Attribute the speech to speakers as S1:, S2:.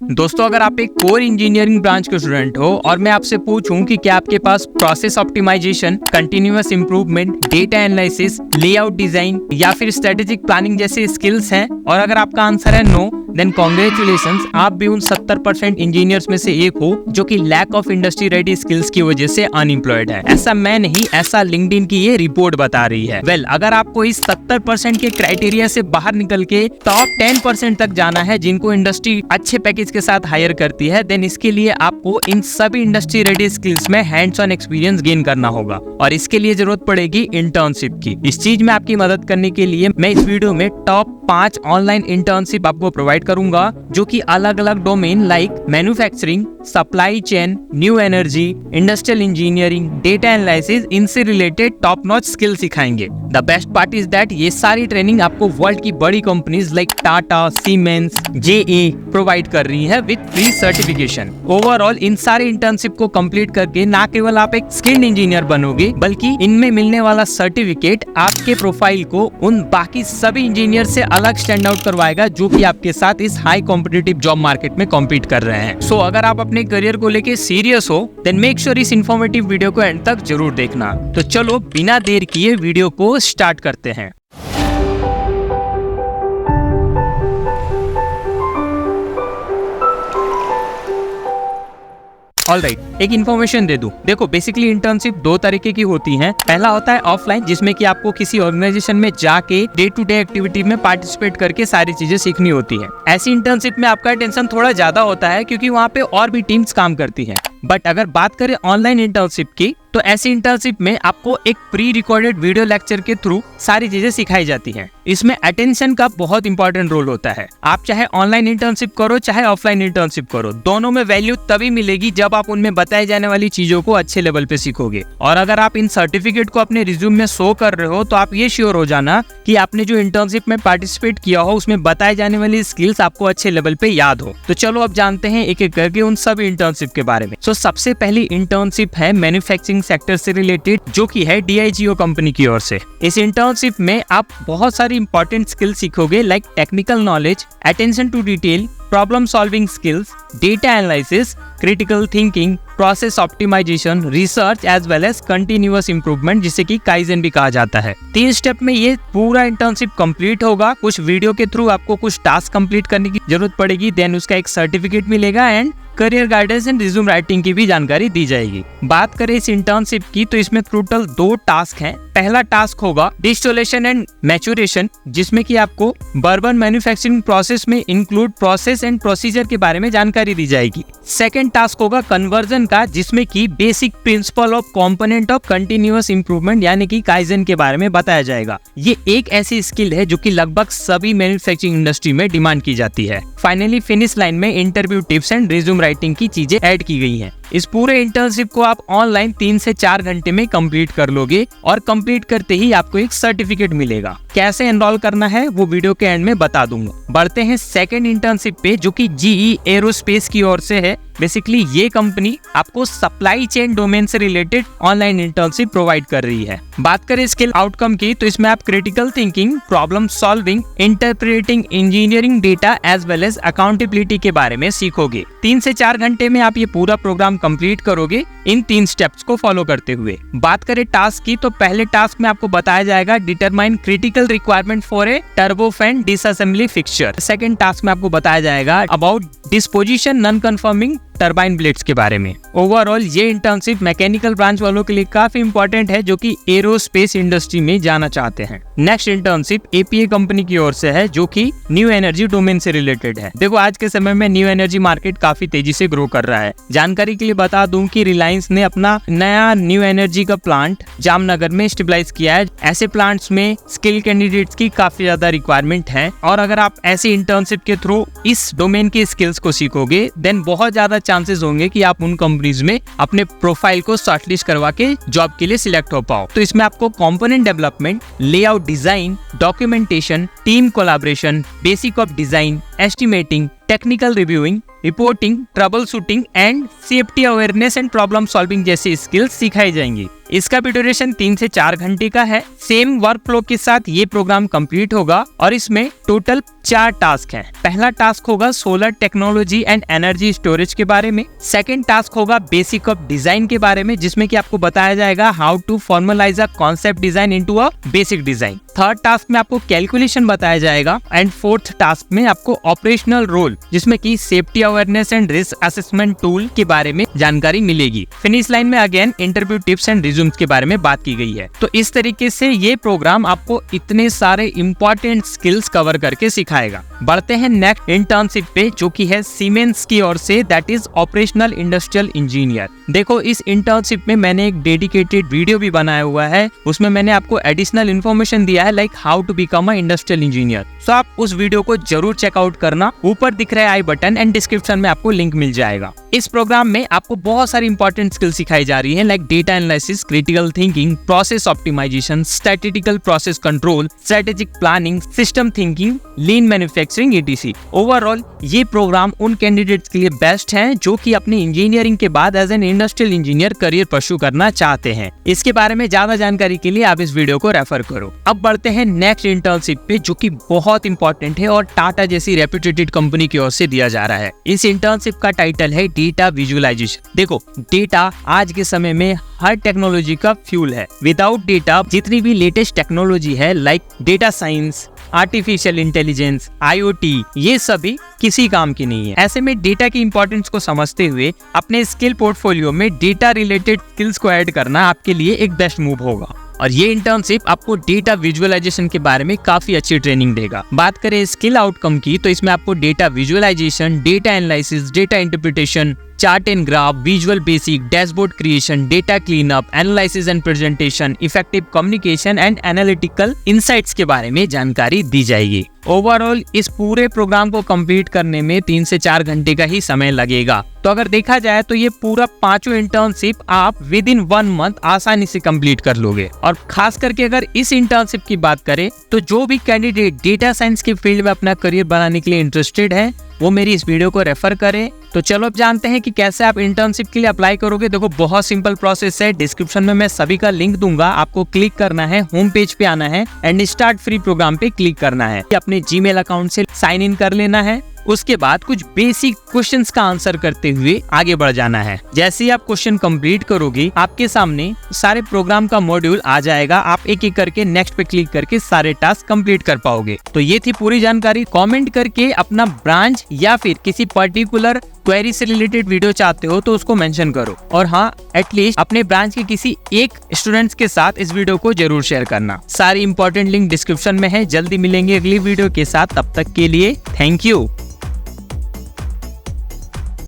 S1: दोस्तों, अगर आप एक कोर इंजीनियरिंग ब्रांच के स्टूडेंट हो और मैं आपसे पूछूं कि क्या आपके पास process optimisation, continuous improvement, data analysis, layout design या फिर स्ट्रेटेजिक प्लानिंग जैसे स्किल्स हैं, और अगर आपका आंसर है नो, देन कॉन्ग्रेचुलेशंस, आप भी उन 70% इंजीनियर्स में से एक हो जो कि lack of industry ready skills की वजह से अनएम्प्लॉयड है। ऐसा मैं नहीं, ऐसा लिंक्डइन की ये रिपोर्ट बता रही है। अगर आपको इस 70% के क्राइटेरिया से बाहर निकल के टॉप 10% तक जाना है जिनको इंडस्ट्री अच्छे पैकेज के साथ हायर करती है, देन इसके लिए आपको इन सभी इंडस्ट्री रेडी स्किल्स में हैंड्स ऑन एक्सपीरियंस गेन करना होगा, और इसके लिए जरूरत पड़ेगी इंटर्नशिप की। इस चीज में आपकी मदद करने के लिए मैं इस वीडियो में टॉप 5 ऑनलाइन इंटर्नशिप आपको प्रोवाइड करूंगा, जो कि अलग अलग domain like manufacturing, supply chain, new energy, industrial engineering, data analysis, इनसे रिलेटेड टॉप नॉच स्किल सिखाएंगे। The best part is that ये सारी ट्रेनिंग आपको वर्ल्ड की बड़ी कंपनीज लाइक टाटा, सीमेंस, जेए प्रोवाइड कर रही है विद फ्री सर्टिफिकेशन। ओवरऑल इन सारे इंटर्नशिप को कंप्लीट करके ना केवल आप एक स्किल्ड इंजीनियर बनोगे, बल्कि इनमें मिलने वाला सर्टिफिकेट आपके प्रोफाइल को उन बाकी सभी इंजीनियर से अलग स्टैंड आउट करवाएगा जो कि आपके साथ इस हाई कॉम्पिटिटिव जॉब मार्केट में कॉम्पीट कर रहे हैं। सो अगर आप अपने करियर को लेके सीरियस हो, देन मेक श्योर इस इन्फॉर्मेटिव वीडियो को एंड तक जरूर देखना। तो चलो बिना देर किए वीडियो को स्टार्ट करते हैं। ऑलराइट, एक इन्फॉर्मेशन दे दूं। देखो, बेसिकली इंटर्नशिप 2 तरीके की होती हैं। पहला होता है ऑफलाइन, जिसमें कि आपको किसी ऑर्गेनाइजेशन में जाके डे टू डे एक्टिविटी में पार्टिसिपेट करके सारी चीजें सीखनी होती है। ऐसी इंटर्नशिप में आपका टेंशन थोड़ा ज्यादा होता है क्योंकि वहाँ पे और भी टीम्स काम करती हैं। बट अगर बात करें ऑनलाइन इंटर्नशिप की, तो ऐसी इंटर्नशिप में आपको एक प्री रिकॉर्डेड वीडियो लेक्चर के थ्रू सारी चीजें सिखाई जाती हैं। इसमें अटेंशन का बहुत इंपॉर्टेंट रोल होता है। आप चाहे ऑनलाइन इंटर्नशिप करो चाहे ऑफलाइन इंटर्नशिप करो, दोनों में वैल्यू तभी मिलेगी जब आप उनमें बताई जाने वाली चीजों को अच्छे लेवल पे सीखोगे। और अगर आप इन सर्टिफिकेट को अपने रिज्यूम में शो कर रहे हो, तो आप ये श्योर हो जाना कि आपने जो इंटर्नशिप में पार्टिसिपेट किया हो उसमें बताई जाने वाली स्किल्स आपको अच्छे लेवल पे याद हो। तो चलो अब जानते हैं एक एक करके उन सभी इंटर्नशिप के बारे में। सबसे पहली इंटर्नशिप है मैन्युफैक्चरिंग सेक्टर से रिलेटेड, जो कि है DIGO कंपनी की ओर से। इस इंटर्नशिप में आप बहुत सारी इंपॉर्टेंट स्किल सीखोगे like technical knowledge, attention to detail, problem solving skills, data analysis, critical thinking, process optimization, research as well as continuous improvement, जिसे कि काइजन भी कहा जाता है। 3 स्टेप में ये पूरा इंटर्नशिप कंप्लीट होगा। कुछ वीडियो के थ्रू आपको कुछ टास्क कंप्लीट करने की जरूरत पड़ेगी, देन उसका एक सर्टिफिकेट मिलेगा and career guidance and resume writing की भी जानकारी दी जाएगी। बात करें इस इंटर्नशिप की, तो इसमें टोटल 2 टास्क हैं। पहला टास्क होगा डिस्टिलेशन एंड मैच्योरेशन, जिसमें कि आपको बर्बन मैन्युफैक्चरिंग प्रोसेस में इंक्लूड प्रोसेस एंड प्रोसीजर के बारे में जानकारी दी जाएगी। सेकंड टास्क होगा कन्वर्जन का, जिसमें कि basic principle of component of continuous improvement यानी कि काइजन के बारे में बताया जाएगा। ये एक ऐसी स्किल है जो कि लगभग सभी मैन्युफैक्चरिंग इंडस्ट्री में डिमांड की जाती है। फाइनली फिनिश लाइन में interview tips and resume writing की चीजें ऐड की गई हैं। इस पूरे इंटर्नशिप को आप ऑनलाइन 3 से 4 घंटे में कंप्लीट कर लोगे, और कंप्लीट करते ही आपको एक सर्टिफिकेट मिलेगा। कैसे एनरोल करना है वो वीडियो के एंड में बता दूंगा। बढ़ते हैं सेकंड इंटर्नशिप पे, जो कि GE एरोस्पेस की ओर से है। बेसिकली ये कंपनी आपको सप्लाई चेन डोमेन से रिलेटेड ऑनलाइन इंटर्नशिप प्रोवाइड कर रही है। बात करें स्किल आउटकम की, तो इसमें आप critical thinking, problem solving, interpreting engineering data as well as accountability के बारे में सीखोगे। 3 से 4 घंटे में आप ये पूरा प्रोग्राम कंप्लीट करोगे इन 3 स्टेप्स को फॉलो करते हुए। बात करें टास्क की, तो पहले टास्क में आपको बताया जाएगा determine critical requirement for a turbofan disassembly fixture. Second task में आपको बताया जाएगा about disposition non conforming turbine blades के बारे में। ओवरऑल ये इंटर्नशिप मैकेनिकल ब्रांच वालों के लिए काफी इंपॉर्टेंट है जो कि एरोस्पेस इंडस्ट्री में जाना चाहते हैं। नेक्स्ट इंटर्नशिप APA कंपनी की ओर से है, जो कि न्यू एनर्जी डोमेन से रिलेटेड है। देखो, आज के समय में न्यू एनर्जी मार्केट काफी तेजी से ग्रो कर रहा है। जानकारी के लिए बता दूं कि रिलायंस ने अपना नया न्यू एनर्जी का प्लांट जामनगर में स्टेबलाइज किया है। ऐसे प्लांट्स में स्किल कैंडिडेट्स की काफी ज्यादा रिक्वायरमेंट है, और अगर आप ऐसी इंटर्नशिप के थ्रू इस डोमेन के स्किल्स को सीखोगे, देन बहुत ज्यादा चांसेस होंगे कि आप उन कंपनीज में अपने प्रोफाइल को शॉर्टलिस्ट करवा के जॉब के लिए सिलेक्ट हो पाओ। तो इसमें आपको component development, layout design, documentation, team collaboration, basic of design, estimating, technical reviewing, reporting, trouble shooting and safety awareness and problem solving जैसी स्किल्स सिखाई जाएंगी। इसका भी ड्यूरेशन 3 से 4 घंटे का है। सेम वर्क फ्लो के साथ ये प्रोग्राम कंप्लीट होगा और इसमें टोटल 4 टास्क हैं। पहला टास्क होगा solar technology and energy storage के बारे में। सेकंड टास्क होगा बेसिक ऑफ डिजाइन के बारे में, जिसमें कि आपको बताया जाएगा how to formalize a concept design into a basic design. Third task में आपको कैलकुलेशन बताया जाएगा एंड फोर्थ टास्क में आपको ऑपरेशनल रोल, जिसमें कि safety awareness and risk assessment tool के बारे में जानकारी मिलेगी। फिनिश लाइन में again interview tips and resumes के बारे में बात की गई है। तो इस तरीके से ये प्रोग्राम आपको इतने सारे इंपॉर्टेंट स्किल्स कवर करके सिखाएगा। बढ़ते हैं नेक्स्ट इंटर्नशिप पे, जो कि है सीमेंस की ओर से, that is operational industrial engineer. देखो, इस इंटर्नशिप में मैंने एक डेडिकेटेड वीडियो भी बनाया हुआ है, उसमें मैंने आपको एडिशनल इन्फॉर्मेशन दिया है like how to become a industrial engineer. So आप उस वीडियो को जरूर चेकआउट करना, ऊपर दिख रहा है आई बटन एंड डिस्क्रिप्शन में आपको लिंक मिल जाएगा। इस प्रोग्राम में आपको बहुत सारी इंपॉर्टेंट स्किल्स सिखाई जा रही है like data analysis, critical thinking, process optimization, statistical process control, strategic planning, system thinking, lean manufacturing etc। Overall ये प्रोग्राम उन कैंडिडेट्स के लिए बेस्ट है जो कि अपनी इंजीनियरिंग के बाद as an industrial engineer career pursue करना चाहते हैं। इसके बारे में ज्यादा जानकारी के लिए आप इस वीडियो को रेफर करो। अब बढ़ते हैं नेक्स्ट इंटर्नशिप पे, जो कि बहुत इंपॉर्टेंट है और टाटा जैसी रेप्यूटेड कंपनी की ओर से दिया जा रहा है। इस इंटर्नशिप का टाइटल है डेटा विजुअलाइजेशन। देखो, डेटा आज के समय में हर टेक्नोलॉजी का फ्यूल है। विदाउट डेटा जितनी भी लेटेस्ट टेक्नोलॉजी है like data science, artificial intelligence, IoT, ये सभी किसी काम की नहीं है। ऐसे में डेटा की इंपॉर्टेंस को समझते हुए अपने स्किल पोर्टफोलियो में डेटा रिलेटेड स्किल्स को ऐड करना आपके लिए एक बेस्ट मूव होगा। और ये इंटर्नशिप आपको डेटा विजुअलाइजेशन के बारे में काफी अच्छी ट्रेनिंग देगा। बात करें स्किल आउटकम की, तो इसमें आपको data visualization, data analysis, data interpretation, chart and graph, visual basic, dashboard creation, data cleanup, analysis and presentation, effective communication and analytical insights के बारे में जानकारी दी जाएगी। ओवरऑल इस पूरे प्रोग्राम को कंप्लीट करने में 3 से 4 घंटे का ही समय लगेगा। तो अगर देखा जाए तो ये पूरा 5 इंटर्नशिप आप विद इन 1 मंथ आसानी से कंप्लीट कर लोगे। और खास करके अगर इस इंटर्नशिप की बात करें तो जो भी कैंडिडेट डेटा साइंस के फील्ड में अपना करियर बनाने के लिए इंटरेस्टेड है वो मेरी इस वीडियो को रेफर करें। तो चलो अब जानते हैं कि कैसे आप इंटर्नशिप के लिए अप्लाई करोगे। देखो, बहुत सिंपल प्रोसेस है। डिस्क्रिप्शन में मैं सभी का लिंक दूंगा, आपको क्लिक करना है, होम पेज पे आना है एंड स्टार्ट फ्री प्रोग्राम पे क्लिक करना है। अपने जीमेल अकाउंट से साइन इन कर लेना है। उसके बाद कुछ बेसिक क्वेश्चंस का आंसर करते हुए आगे बढ़ जाना है। जैसे ही आप क्वेश्चन कंप्लीट करोगे आपके सामने सारे प्रोग्राम का मॉड्यूल आ जाएगा। आप एक एक करके नेक्स्ट पे क्लिक करके सारे टास्क कंप्लीट कर पाओगे। तो ये थी पूरी जानकारी। कमेंट करके अपना ब्रांच या फिर किसी पर्टिकुलर क्वेरी से रिलेटेड वीडियो चाहते हो तो उसको मेंशन करो। और हाँ, एटलीस्ट अपने ब्रांच के किसी एक स्टूडेंट्स के साथ इस वीडियो को जरूर शेयर करना। सारी इंपॉर्टेंट लिंक डिस्क्रिप्शन में है। जल्दी मिलेंगे अगली वीडियो के साथ, तब तक के लिए थैंक यू।